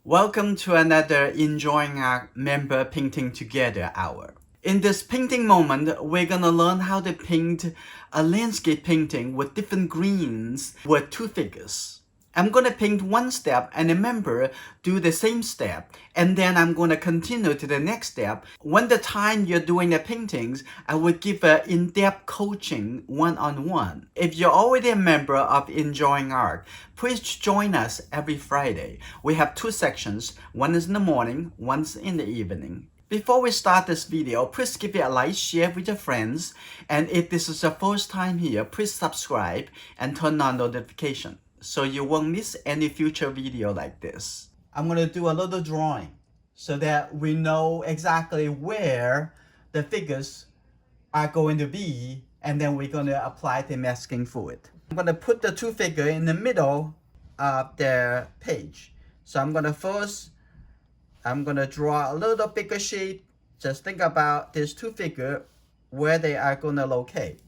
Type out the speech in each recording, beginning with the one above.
Welcome to another Enjoying Art member painting together hour. In this painting moment, we're gonna learn how to paint a landscape painting with different greens with two figures. I'm gonna paint one step and remember, do the same step, and then I'm gonna continue to the next step. When the time you're doing the paintings, I will give an in-depth coaching one-on-one. If you're already a member of Enjoying Art, please join us every Friday. We have two sections, one is in the morning, one's in the evening. Before we start this video, please give it a like, share with your friends, and if this is your first time here, please subscribe and turn on notification so you won't miss any future video like this. I'm going to do a little drawing so that we know exactly where the figures are going to be, and then we're going to apply the masking fluid. I'm going to put the two figures in the middle of the page. So I'm going to draw a little bigger shape. Just think about these two figures, where they are going to locate.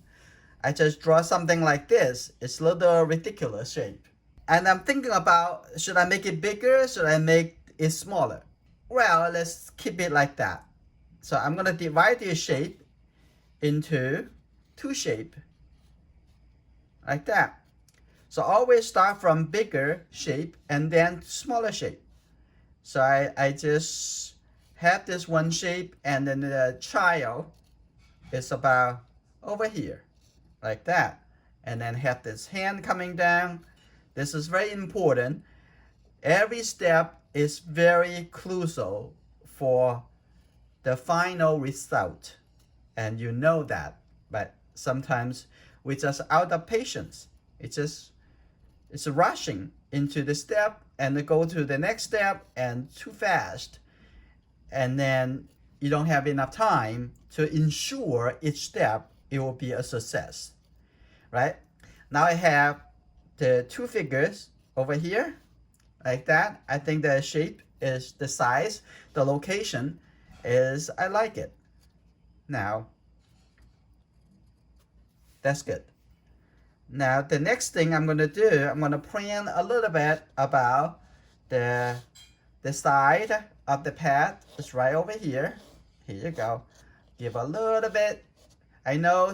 I just draw something like this. It's a little ridiculous shape. And I'm thinking about, should I make it bigger? Should I make it smaller? Well, let's keep it like that. So I'm going to divide this shape into two shapes, like that. So always start from bigger shape and then smaller shape. So I just have this one shape, and then the child is about over here, like that. And then have this hand coming down. This is very important. Every step is very crucial for the final result. And you know that, but sometimes we just out of patience. It's rushing into the step and go to the next step and too fast. And then you don't have enough time to ensure each step it will be a success, right? Now I have the two figures over here, like that. I think the shape is the size, the location is, I like it. Now, that's good. Now the next thing I'm going to do, I'm going to plan a little bit about the side of the pad. It's right over here. Here you go. Give a little bit. I know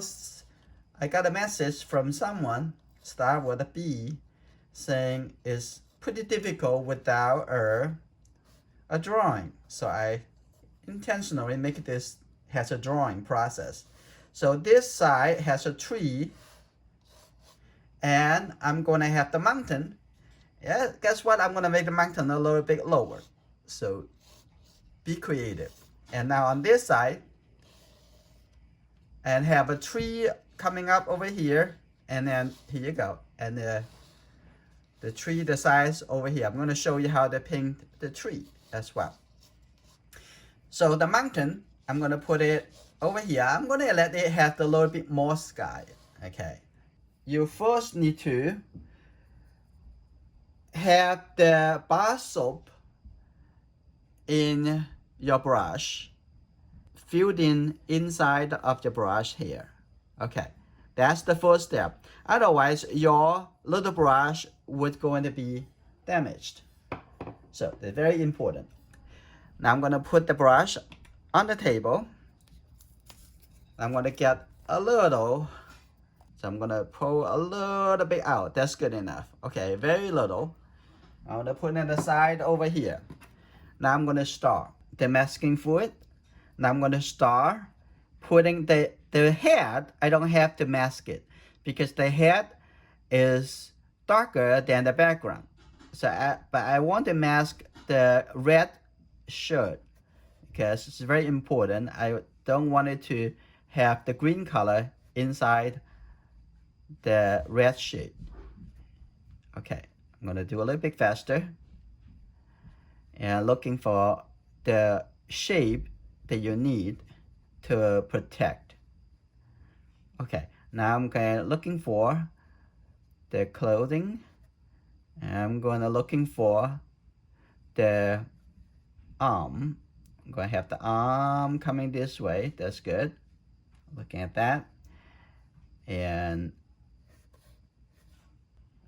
I got a message from someone, start with a B, saying it's pretty difficult without a drawing. So I intentionally make this has a drawing process. So this side has a tree, and I'm going to have the mountain. Yeah, guess what? I'm going to make the mountain a little bit lower. So be creative. And now on this side, and have a tree coming up over here, and then here you go. And the tree, the size over here. I'm going to show you how to paint the tree as well. So the mountain, I'm going to put it over here. I'm going to let it have a little bit more sky. Okay. You first need to have the bar soap in your brush, filled in inside of the brush here. Okay, that's the first step. Otherwise, your little brush would going to be damaged. So it's very important. Now I'm going to put the brush on the table. I'm going to get a little. So I'm going to pull a little bit out. That's good enough. Okay, very little. I'm going to put it aside over here. Now I'm going to start the masking fluid. Now I'm going to start putting the head. I don't have to mask it because the head is darker than the background. So but I want to mask the red shirt because it's very important. I don't want it to have the green color inside the red shade. Okay, I'm going to do a little bit faster and looking for the shape that you need to protect. Okay, now I'm looking for the clothing. I'm going to looking for the arm. I'm going to have the arm coming this way. That's good. Looking at that. And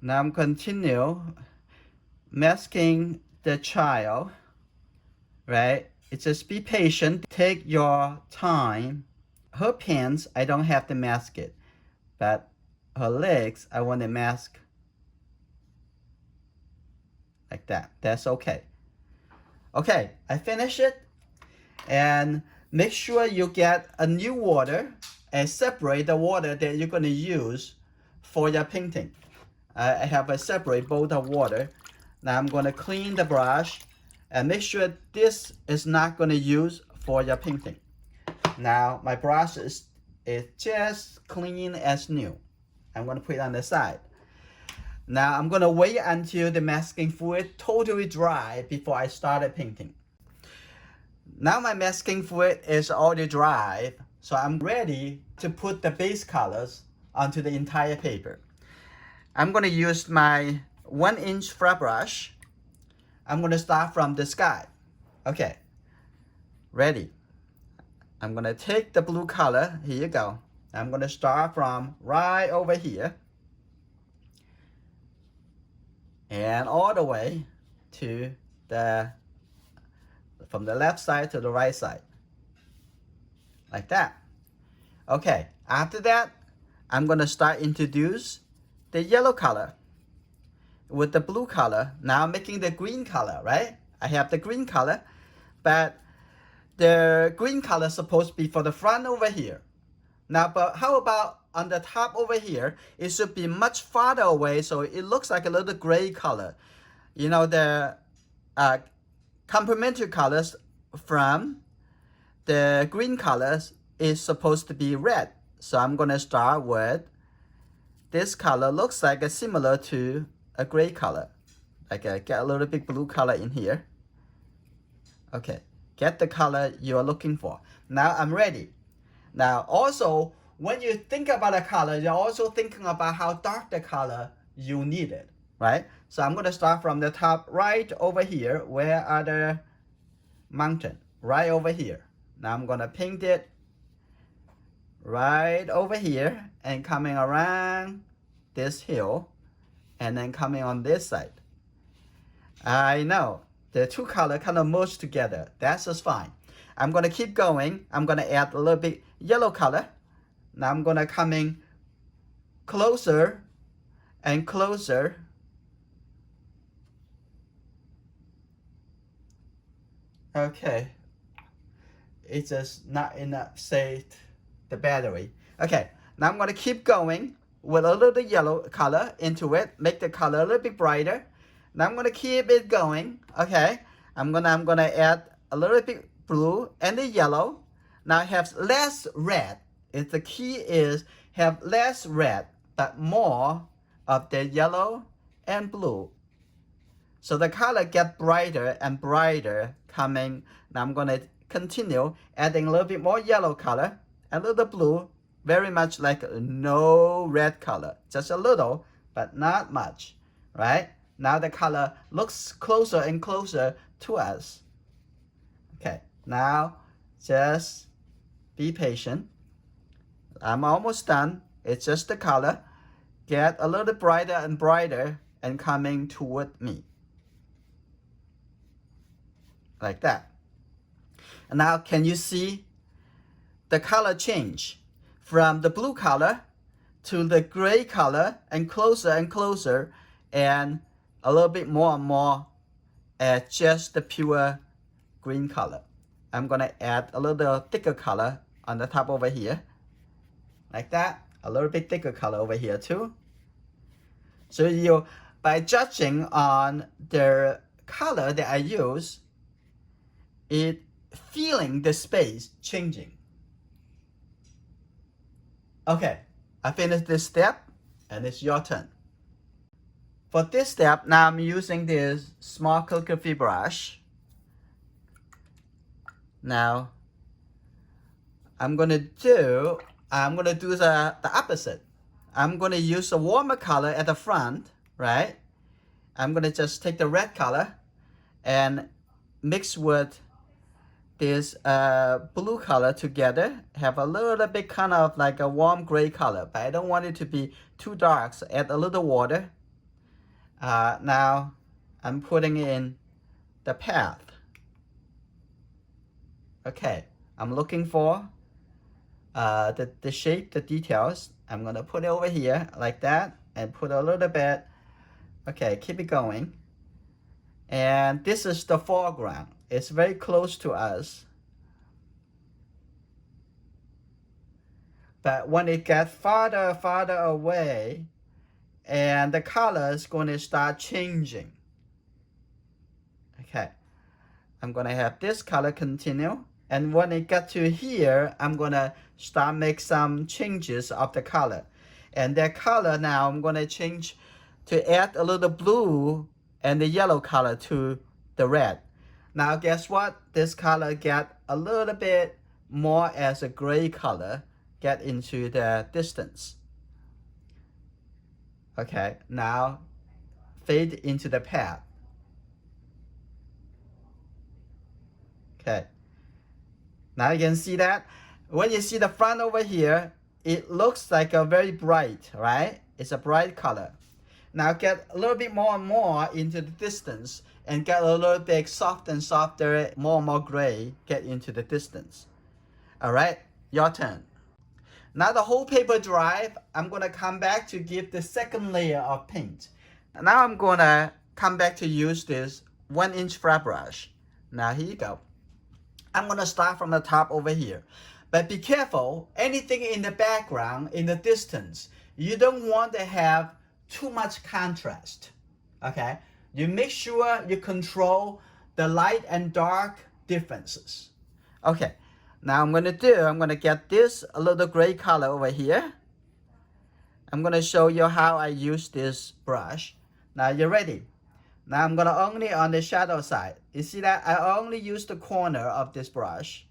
now I'm continue masking the child, right? It's just be patient, take your time. Her pants, I don't have to mask it, but her legs, I want to mask like that. That's okay. Okay, I finish it, and make sure you get a new water and separate the water that you're going to use for your painting. I have a separate bowl of water. Now I'm going to clean the brush and make sure this is not going to use for your painting. Now my brush is just clean as new. I'm going to put it on the side. Now I'm going to wait until the masking fluid totally dry before I started painting. Now my masking fluid is already dry, so I'm ready to put the base colors onto the entire paper. I'm going to use my 1-inch flat brush. I'm going to start from the sky. Okay, ready. I'm going to take the blue color. Here you go. I'm going to start from right over here and all the way to from the left side to the right side, like that. Okay, after that, I'm going to start introduce the yellow color with the blue color. Now I'm making the green color, right? I have the green color, but the green color is supposed to be for the front over here. Now, but how about on the top over here? It should be much farther away, so it looks like a little gray color. You know, the complementary colors from the green colors is supposed to be red. So I'm going to start with this color. Looks like a similar to a gray color. Like get a little bit blue color in here. Okay, get the color you're looking for. Now I'm ready. Now also, when you think about a color, you're also thinking about how dark the color you need it, right? So I'm going to start from the top right over here. Where are the mountain? Right over here. Now I'm going to paint it right over here and coming around this hill and then coming on this side. I know the two colors kind of merge together. That's just fine. I'm going to keep going. I'm going to add a little bit yellow color. Now I'm going to coming closer and closer. Okay, it's just not enough, say the battery. Okay, now I'm going to keep going with a little yellow color into it, make the color a little bit brighter. Now I'm going to keep it going. Okay, I'm gonna add a little bit blue and the yellow. Now I have less red. The key is have less red but more of the yellow and blue. So the color get brighter and brighter coming. Now I'm gonna continue adding a little bit more yellow color, a little blue, very much like no red color, just a little, but not much, right? Now the color looks closer and closer to us. Okay, now just be patient. I'm almost done. It's just the color. Get a little brighter and brighter and coming toward me. Like that. And now can you see the color change from the blue color to the gray color and closer and a little bit more and more at just the pure green color. I'm gonna add a little thicker color on the top over here. Like that. A little bit thicker color over here too. So you, by judging on the color that I use, it feeling the space changing. Okay, I finished this step and it's your turn. For this step, now I'm using this small calligraphy brush. Now I'm gonna do the opposite. I'm gonna use a warmer color at the front, right? I'm gonna just take the red color and mix with this blue color together, have a little bit kind of like a warm gray color, but I don't want it to be too dark, so add a little water. Now I'm putting in the path. Okay, I'm looking for the shape, the details. I'm gonna put it over here like that and put a little bit. Okay, keep it going. And this is the foreground. It's very close to us. But when it gets farther away, and the color is going to start changing. Okay, I'm going to have this color continue. And when it gets to here, I'm going to start make some changes of the color. And that color now, I'm going to change to add a little blue and the yellow color to the red. Now, guess what? This color get a little bit more as a gray color, get into the distance. Okay, now fade into the path. Okay, now you can see that when you see the front over here, it looks like a very bright, right? It's a bright color. Now get a little bit more and more into the distance and get a little bit softer and softer, more and more gray, get into the distance. All right, your turn. Now the whole paper dry, I'm going to come back to give the second layer of paint. Now I'm going to come back to use this 1-inch flat brush. Now here you go. I'm going to start from the top over here. But be careful, anything in the background, in the distance, you don't want to have too much contrast. Okay? You make sure you control the light and dark differences. Okay. Now I'm going to get this a little gray color over here. I'm going to show you how I use this brush. Now you're ready. Now I'm going to only on the shadow side. You see that I only use the corner of this brush.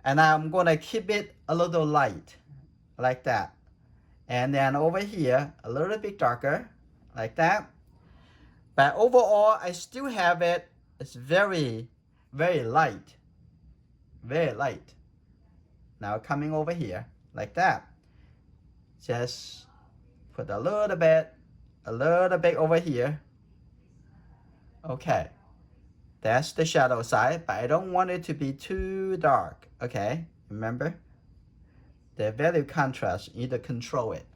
And I'm going to keep it a little light like that. And then over here, a little bit darker like that. But overall, I still have it. It's very, very light. Very light. Now coming over here like that. Just put a little bit over here. Okay, that's the shadow side, but I don't want it to be too dark. Okay, remember the value contrast, you need to control it.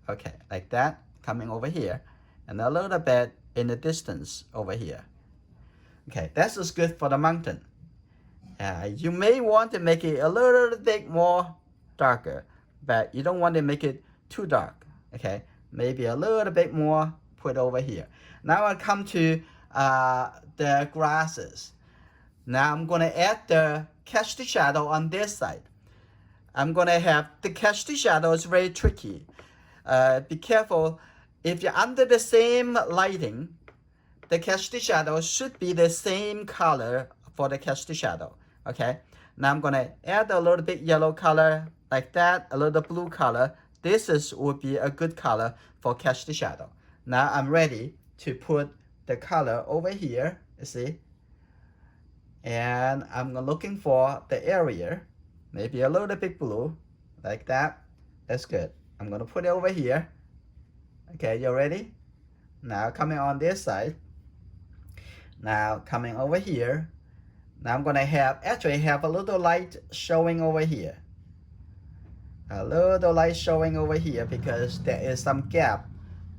Okay, like that, coming over here, and a little bit in the distance over here. Okay, that's just good for the mountain. You may want to make it a little bit more darker, but you don't want to make it too dark. Okay, maybe a little bit more put over here. Now I come to the grasses. Now I'm going to add the catch the shadow on this side. I'm going to have the catch the shadow is very tricky. Be careful, if you're under the same lighting, the catch the shadow should be the same color for the catch the shadow. Okay, now I'm going to add a little bit yellow color like that, a little blue color. This would be a good color for catch the shadow. Now I'm ready to put the color over here, you see. And I'm looking for the area, maybe a little bit blue, like that. That's good. I'm going to put it over here. Okay, you ready? Now coming on this side. Now coming over here. Now I'm going to have a little light showing over here. A little light showing over here because there is some gap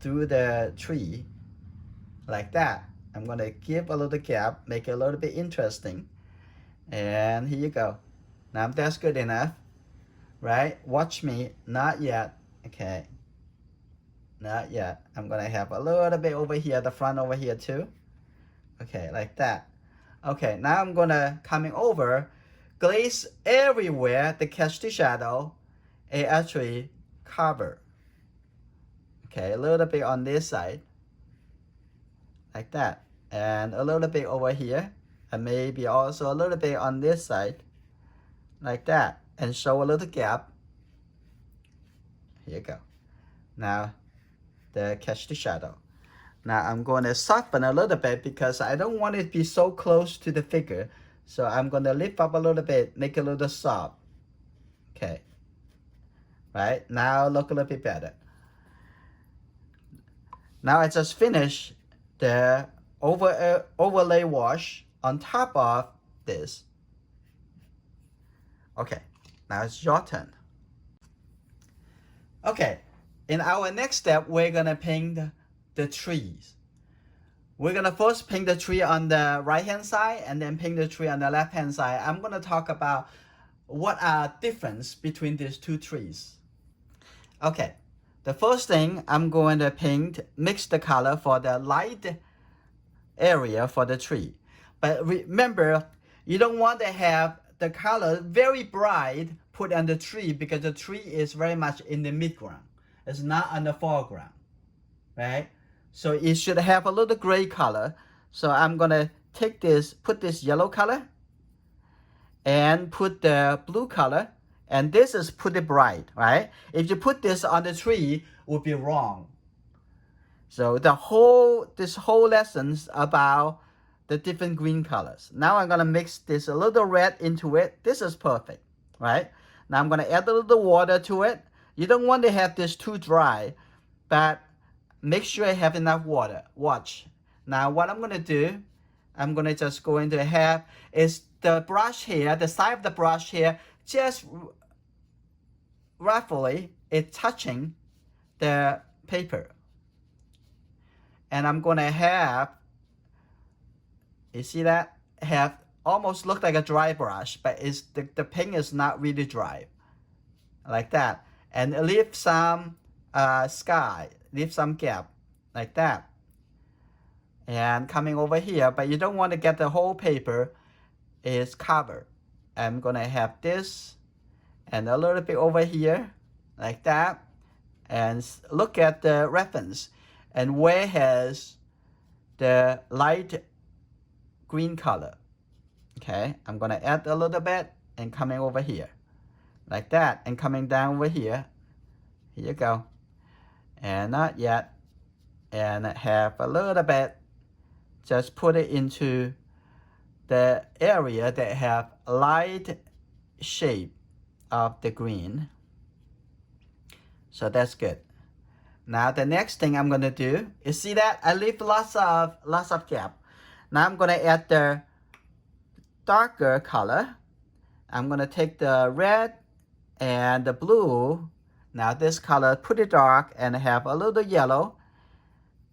through the tree. Like that. I'm going to give a little gap, make it a little bit interesting. And here you go. Now that's good enough. Right? Watch me. Not yet. Okay. Not yet. I'm going to have a little bit over here, the front over here too. Okay, like that. Okay, now I'm gonna coming over, glaze everywhere the catch the shadow, and actually cover. Okay, a little bit on this side, like that, and a little bit over here, and maybe also a little bit on this side, like that, and show a little gap. Here you go. Now, the catch the shadow. Now I'm going to soften a little bit because I don't want it to be so close to the figure. So I'm going to lift up a little bit, make it a little soft. Okay. Right? Now look a little bit better. Now I just finished the overlay wash on top of this. Okay, now it's your turn. Okay, in our next step, we're gonna paint the trees. We're gonna first paint the tree on the right hand side and then paint the tree on the left hand side. I'm gonna talk about what are difference between these two trees. Okay, the first thing I'm going to mix the color for the light area for the tree. But remember, you don't want to have the color very bright put on the tree because the tree is very much in the midground. It's not on the foreground, right? So it should have a little gray color. So I'm gonna take this, put this yellow color and put the blue color, and this is pretty bright, right? If you put this on the tree, it would be wrong. So this whole lesson's about the different green colors. Now I'm gonna mix this a little red into it. This is perfect, right? Now I'm gonna add a little water to it. You don't want to have this too dry, but make sure you have enough water. Watch. Now what I'm gonna do, I'm gonna just going to have is the brush here, the side of the brush here, just roughly it's touching the paper. And I'm gonna have, you see that? Have almost look like a dry brush, but it's the paint is not really dry. Like that. And leave some leave some gap, like that. And coming over here, but you don't want to get the whole paper is covered. I'm gonna have this and a little bit over here, like that. And look at the reference. And where has the light green color? Okay, I'm gonna add a little bit and coming over here, like that, and coming down over here. Here you go. And not yet. And have a little bit. Just put it into the area that have light shape of the green. So that's good. Now the next thing I'm gonna do is, see that I leave lots of gap. Now I'm gonna add the darker color. I'm gonna take the red and the blue. Now this color pretty dark and have a little yellow,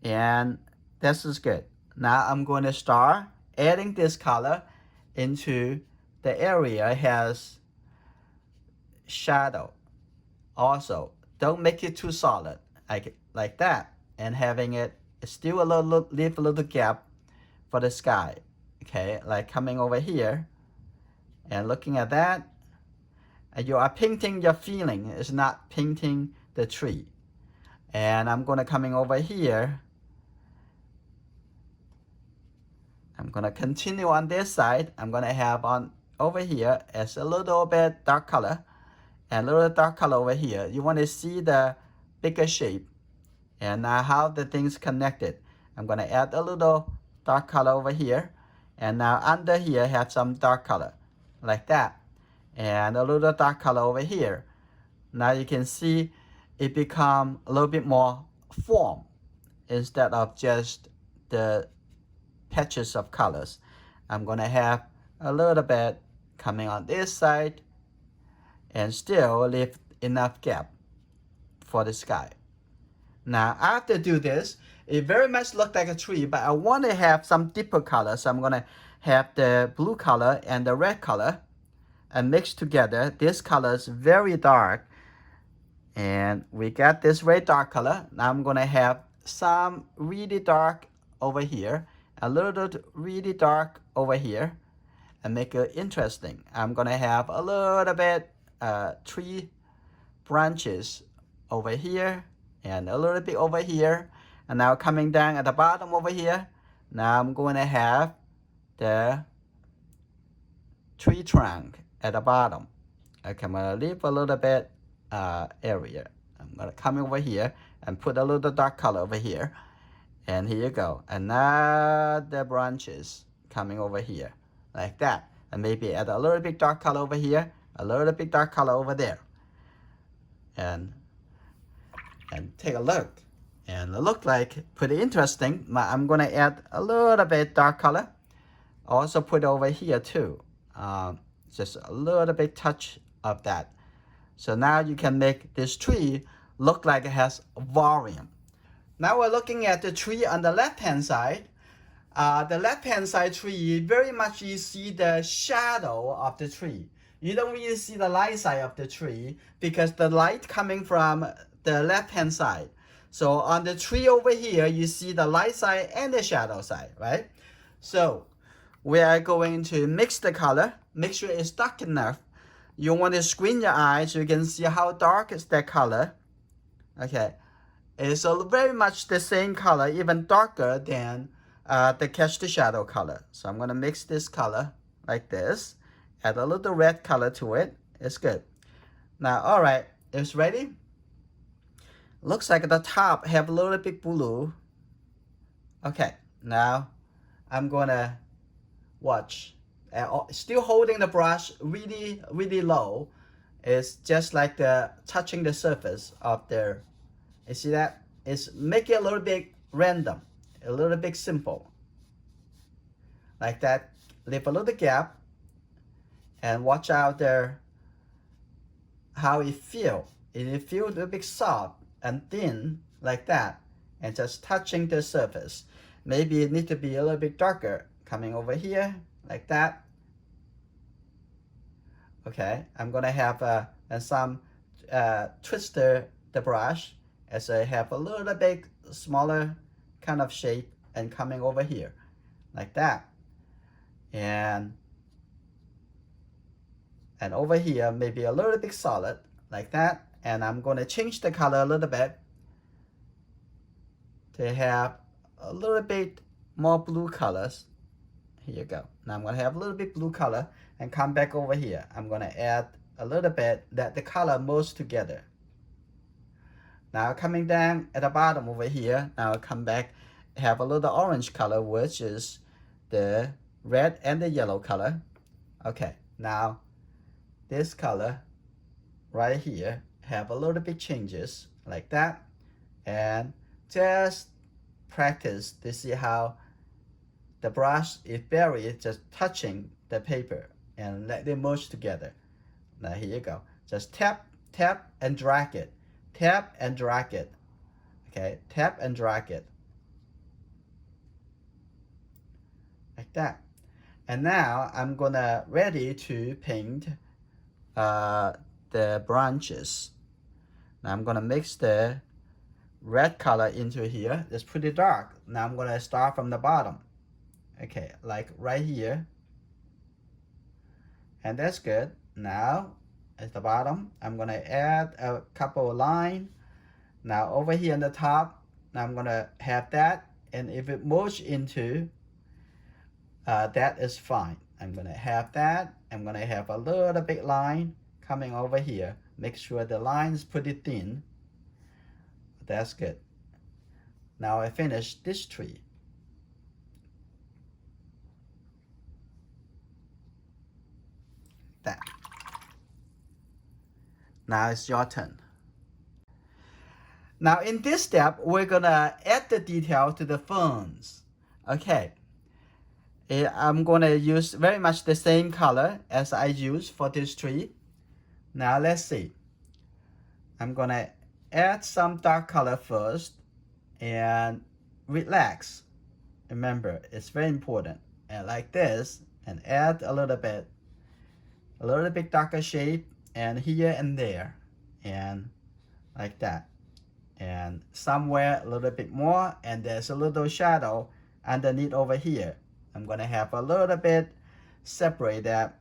and this is good. Now I'm going to start adding this color into the area has shadow. Also, don't make it too solid, like that, and having it still leave a little gap for the sky. Okay, like coming over here and looking at that. And you are painting your feeling, it's not painting the tree. And I'm gonna coming over here. I'm gonna continue on this side. I'm gonna have on over here as a little bit dark color and a little dark color over here. You want to see the bigger shape and how the things connected. I'm gonna add a little dark color over here, and now under here have some dark color, like that, and a little dark color over here. Now you can see it become a little bit more form instead of just the patches of colors. I'm gonna have a little bit coming on this side and still leave enough gap for the sky. Now after do this, it very much looks like a tree, but I want to have some deeper color. So I'm gonna have the blue color and the red color and mix together. This color is very dark, and we got this very dark color. Now I'm gonna have some really dark over here, a little really dark over here, and make it interesting. I'm gonna have a little bit tree branches over here and a little bit over here, and now coming down at the bottom over here. Now I'm going to have the tree trunk at the bottom. Okay, I'm gonna leave a little bit area. I'm gonna come over here and put a little dark color over here, and here you go. Another branches coming over here, like that, and maybe add a little bit dark color over here, a little bit dark color over there, and take a look. And it looked like pretty interesting. I'm gonna add a little bit dark color. Also put over here too. Just a little bit touch of that. So now you can make this tree look like it has volume. Now we're looking at the tree on the left-hand side. The left-hand side tree, very much you see the shadow of the tree. You don't really see the light side of the tree because the light coming from the left-hand side. So on the tree over here, you see the light side and the shadow side, right? So we are going to mix the color, make sure it's dark enough. You want to screen your eyes so you can see how dark is that color. Okay, it's very much the same color, even darker than the catch the shadow color. So I'm gonna mix this color like this, add a little red color to it. It's good. Now, all right, it's ready. Looks like the top have a little bit blue. Okay, now I'm gonna watch. Still holding the brush really, really low. It's just like the touching the surface of the. You see that? It's make it a little bit random, a little bit simple. Like that. Leave a little gap, and watch out there. How it feel. It feels a little bit soft and thin like that, and just touching the surface. Maybe it needs to be a little bit darker. Coming over here like that. Okay, I'm gonna have some twister the brush as I have a little bit smaller kind of shape and coming over here like that, and over here maybe a little bit solid like that, and I'm gonna change the color a little bit to have a little bit more blue colors. Here you go. Now I'm gonna have a little bit blue color and come back over here. I'm gonna add a little bit that the color moves together. Now coming down at the bottom over here, now I come back, have a little orange color, which is the red and the yellow color. Okay, now this color right here have a little bit changes like that, and just practice to see how the brush is buried, just touching the paper and let them merge together. Now here you go. Just tap, tap, and drag it. Tap and drag it. Okay, tap and drag it. Like that. And now I'm gonna ready to paint the branches. Now I'm gonna mix the red color into here. It's pretty dark. Now I'm gonna start from the bottom. Okay, like right here. And that's good. Now at the bottom, I'm gonna add a couple of lines. Now over here on the top, now I'm gonna have that, and if it moves into that is fine. I'm gonna have that. I'm gonna have a little big line coming over here. Make sure the line is pretty thin. That's good. Now I finished this tree. That. Now it's your turn. Now in this step, we're gonna add the detail to the ferns. Okay. I'm gonna use very much the same color as I used for this tree. Now let's see. I'm gonna add some dark color first and relax. Remember, it's very important. And like this, and add a little bit darker shape, and here and there, and like that, and somewhere a little bit more, and there's a little shadow underneath over here. I'm gonna have a little bit separate that,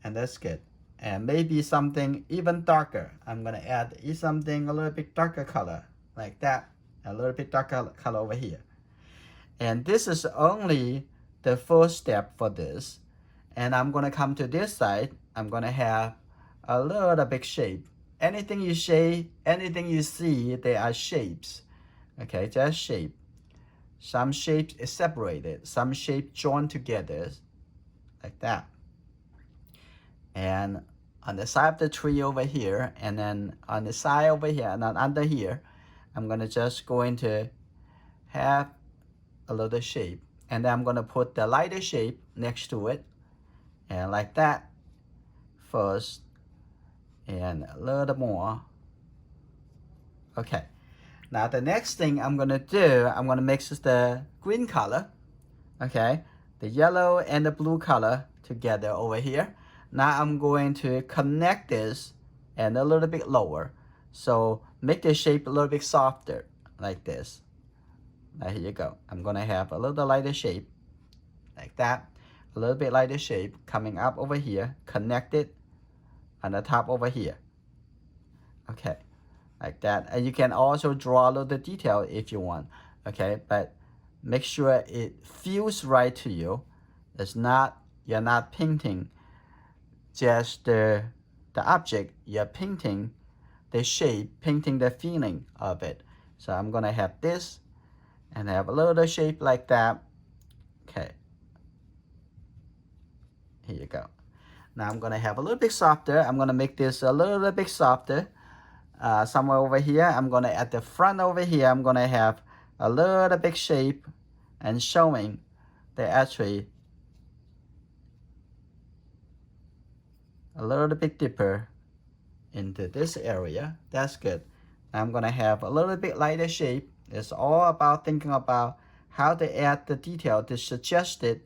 and that's good. And maybe something even darker. I'm gonna add something a little bit darker color like that, a little bit darker color over here. And this is only the first step for this. And I'm gonna come to this side. I'm gonna have a little bit shape. Anything you see, they are shapes. Okay, just shape. Some shapes is separated, some shape joined together, like that. And on the side of the tree over here, and then on the side over here, and then under here, I'm gonna just going to have a little shape, and then I'm gonna put the lighter shape next to it, and like that first, and a little more. Okay, now the next thing I'm gonna do, I'm gonna mix the green color, okay, the yellow and the blue color together over here. Now I'm going to connect this and a little bit lower, so make the shape a little bit softer like this. Now here you go. I'm gonna have a little lighter shape like that, a little bit lighter shape coming up over here, connected on the top over here. Okay, like that. And you can also draw a little detail if you want. Okay, but make sure it feels right to you. It's not, you're not painting just the object, you're painting the shape, painting the feeling of it. So I'm gonna have this and have a little shape like that. Okay, here you go. Now I'm gonna have a little bit softer. I'm gonna make this a little bit softer. Somewhere over here, I'm gonna at the front over here, I'm gonna have a little bit shape and showing the actually a little bit deeper into this area. That's good. I'm gonna have a little bit lighter shape. It's all about thinking about how to add the detail to suggest the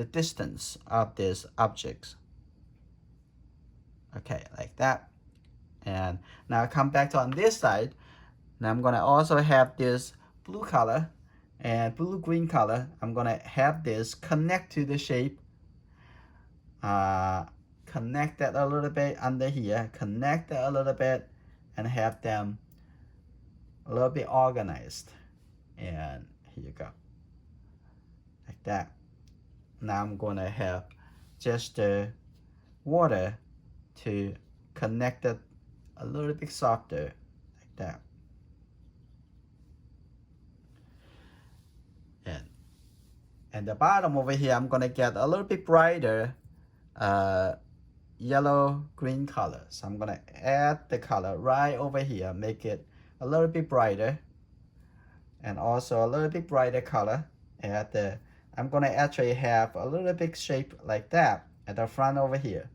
distance of these objects. Okay, like that. And now come back to on this side. Now I'm gonna also have this blue color and blue-green color. I'm gonna have this connect to the shape. Connect that a little bit under here, connect that a little bit, and have them a little bit organized. And here you go, like that. Now I'm gonna have just the water to connect it a little bit softer, like that. And the bottom over here, I'm gonna get a little bit brighter yellow green color. So I'm gonna add the color right over here, make it a little bit brighter, and also a little bit brighter color at the, I'm gonna actually have a little bit shape like that at the front over here.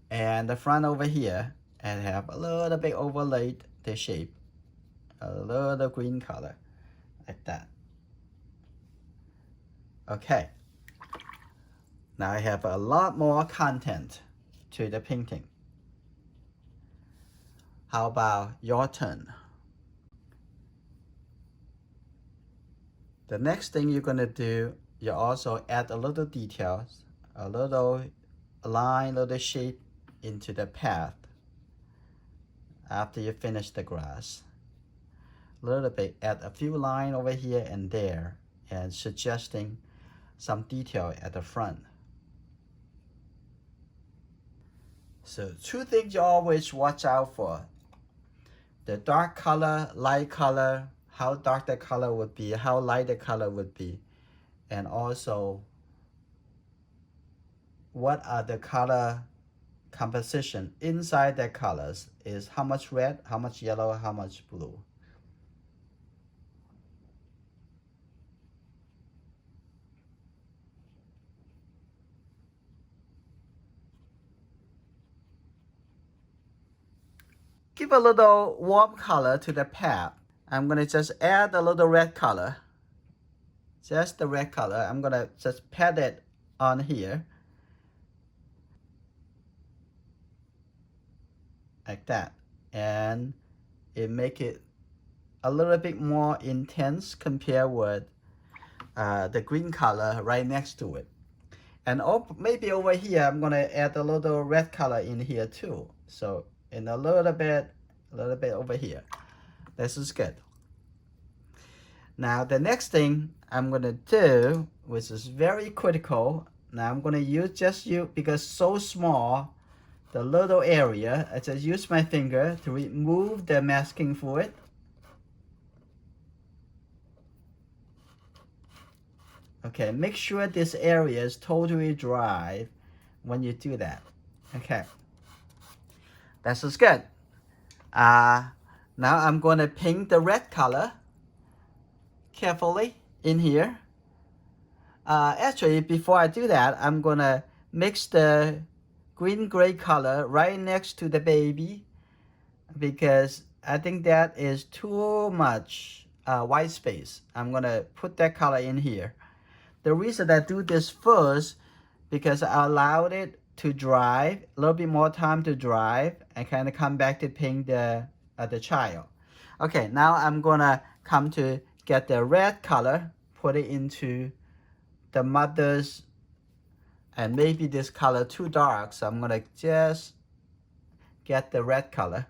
And the front over here, and have a little bit overlaid the shape, a little green color like that. Okay, now I have a lot more content to the painting. How about your turn? The next thing you're gonna do, you also add a little details, a little line, a little shape into the path after you finish the grass. A little bit, add a few lines over here and there, and suggesting some detail at the front. So two things you always watch out for: the dark color, light color, how dark the color would be, how light the color would be, and also what are the color composition inside the colors, is how much red, how much yellow, how much blue. Give a little warm color to the path. I'm gonna just add a little red color, just the red color. I'm gonna just pat it on here like that, and it make it a little bit more intense compared with the green color right next to it. And maybe over here I'm gonna add a little red color in here too, so in a little bit over here. This is good. Now the next thing I'm gonna do, which is very critical, now I'm gonna use because so small, the little area, I just use my finger to remove the masking fluid. Okay, make sure this area is totally dry when you do that. Okay. This is good. Now I'm going to paint the red color carefully in here. Actually, before I do that, I'm going to mix the green-gray color right next to the baby because I think that is too much white space. I'm going to put that color in here. The reason I do this first because I allowed it to dry, a little bit more time to dry, and kind of come back to paint the child. Okay, now I'm gonna come to get the red color, put it into the mother's, and maybe this color too dark, so I'm gonna just get the red color.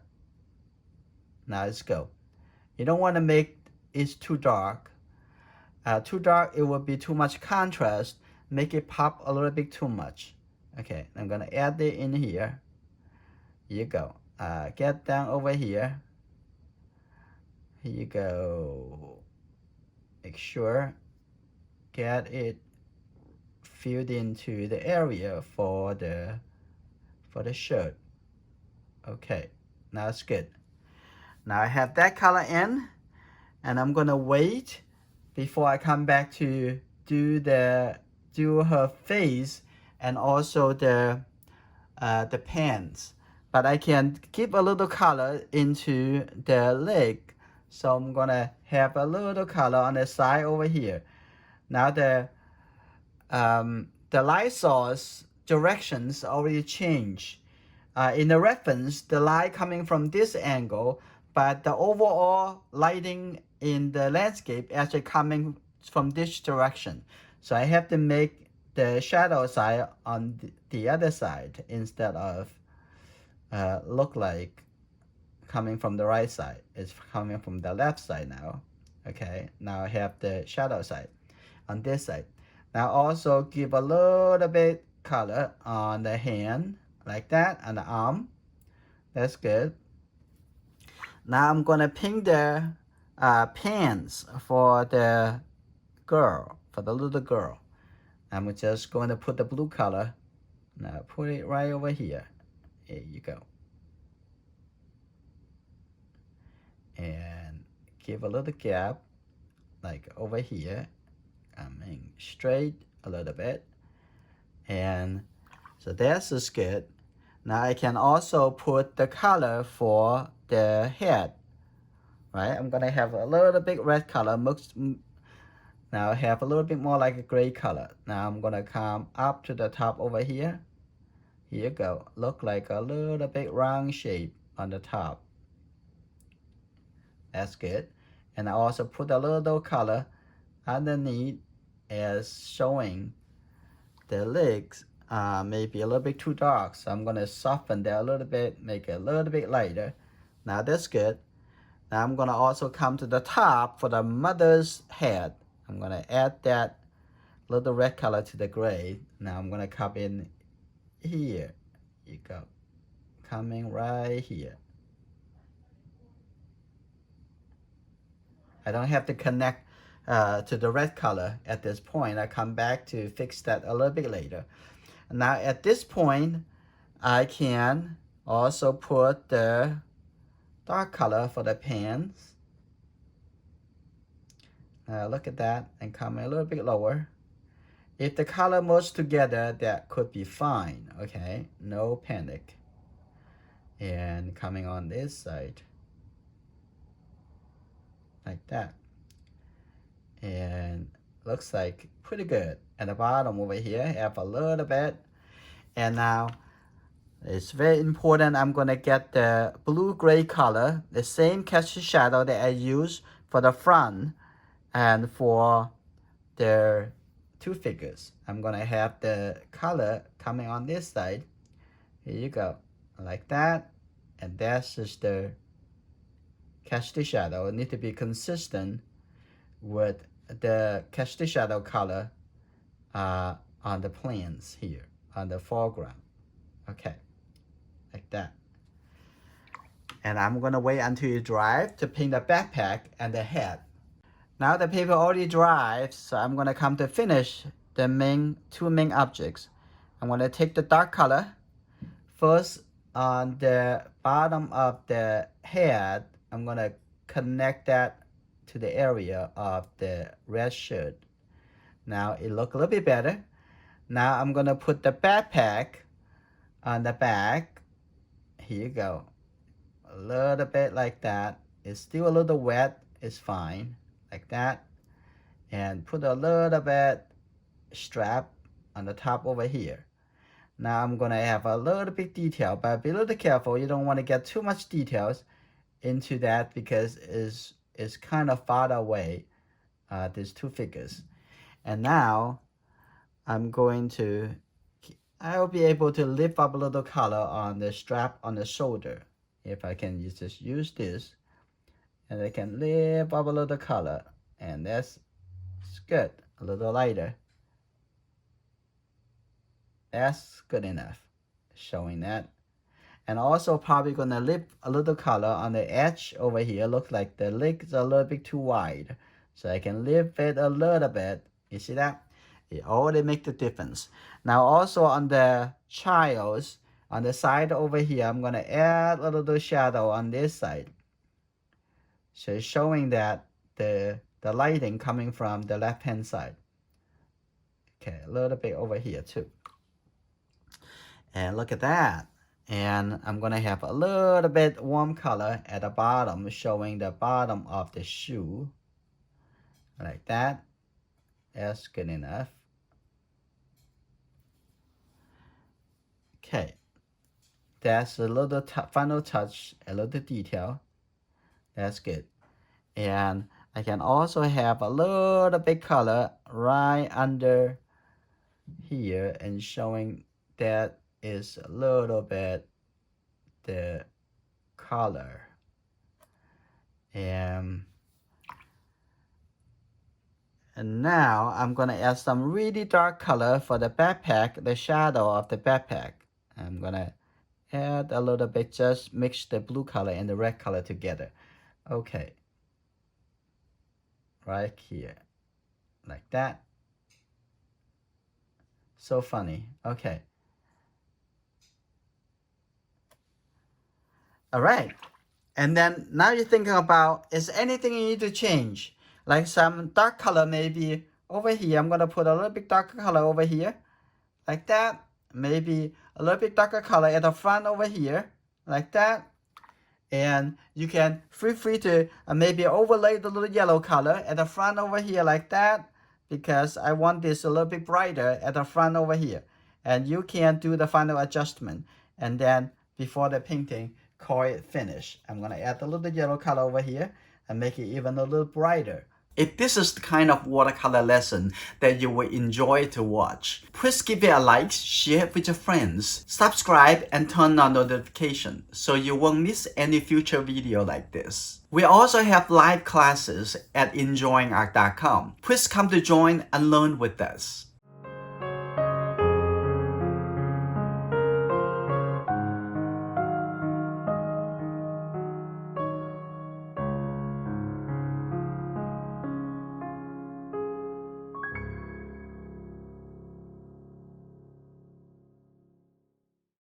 Now let's go. You don't want to make it too dark. Too dark, it will be too much contrast, make it pop a little bit too much. Okay, I'm gonna add it in here. Here you go. Get down over here. Here you go. Make sure get it filled into the area for the shirt. Okay, now it's good. Now I have that color in, and I'm gonna wait before I come back to do her face and also the pants. But I can keep a little color into the leg, so I'm gonna have a little color on the side over here. Now the light source directions already changed. In the reference, the light coming from this angle, but the overall lighting in the landscape actually coming from this direction. So I have to make the shadow side on the other side instead of look like coming from the right side. It's coming from the left side now. Okay, now I have the shadow side on this side. Now also give a little bit color on the hand like that, and the arm. That's good. Now I'm gonna paint the pants for the girl, for the little girl. I'm just going to put the blue color. Now put it right over here. There you go. And give a little gap, like over here. Coming straight a little bit. And so that's just good. Now I can also put the color for the head. Right? I'm gonna have a little bit red color mixed. Now I have a little bit more like a gray color. Now I'm gonna come up to the top over here. Here you go. Look like a little bit round shape on the top. That's good. And I also put a little color underneath as showing the legs maybe a little bit too dark. So I'm gonna soften that a little bit, make it a little bit lighter. Now that's good. Now I'm gonna also come to the top for the mother's head. I'm gonna add that little red color to the gray. Now I'm gonna come in here. You go. Coming right here. I don't have to connect to the red color at this point. I come back to fix that a little bit later. Now at this point, I can also put the dark color for the pants. Look at that, and come a little bit lower. If the color merges together, that could be fine, okay? No panic. And coming on this side, like that. And looks like pretty good. At the bottom over here, have a little bit. And now, it's very important, I'm gonna get the blue-gray color, the same cast shadow that I use for the front and for the two figures. I'm gonna have the color coming on this side. Here you go, like that. And that's just the cast shadow. It needs to be consistent with the cast shadow color on the planes here, on the foreground. Okay, like that. And I'm gonna wait until it dries to paint the backpack and the head. Now the paper already dried, so I'm gonna come to finish the two main objects. I'm gonna take the dark color. First, on the bottom of the head, I'm gonna connect that to the area of the red shirt. Now it look a little bit better. Now I'm gonna put the backpack on the back. Here you go. A little bit like that. It's still a little wet. It's fine. Like that. And put a little bit strap on the top over here. Now I'm gonna have a little bit detail, but be a little careful. You don't want to get too much details into that because it's kind of far away. These two figures. And now I'll be able to lift up a little color on the strap on the shoulder. If I can just use this, and I can lift up a little color, and that's good. A little lighter. That's good enough. Showing that. And also probably gonna lift a little color on the edge over here. Looks like the legs are a little bit too wide. So I can lift it a little bit. You see that? It already makes the difference. Now also on the child's, on the side over here, I'm gonna add a little shadow on this side. So it's showing that the lighting coming from the left hand side. Okay, a little bit over here too. And look at that. And I'm gonna have a little bit warm color at the bottom, showing the bottom of the shoe. Like that. That's good enough. Okay. That's a little final touch, a little detail. That's good. And I can also have a little bit color right under here and showing that is a little bit the color. And now I'm gonna add some really dark color for the backpack, the shadow of the backpack. I'm gonna add a little bit, just mix the blue color and the red color together. Okay. Right here. Like that. So funny. Okay. All right. And then now you're thinking about, is anything you need to change? Like some dark color maybe over here. I'm going to put a little bit darker color over here. Like that. Maybe a little bit darker color at the front over here. Like that. And you can feel free to maybe overlay the little yellow color at the front over here like that. Because I want this a little bit brighter at the front over here. And you can do the final adjustment. And then before the painting, call it finished. I'm going to add a little yellow color over here and make it even a little brighter. If this is the kind of watercolor lesson that you will enjoy to watch, please give it a like, share it with your friends, subscribe and turn on notification so you won't miss any future video like this. We also have live classes at enjoyingart.com. Please come to join and learn with us.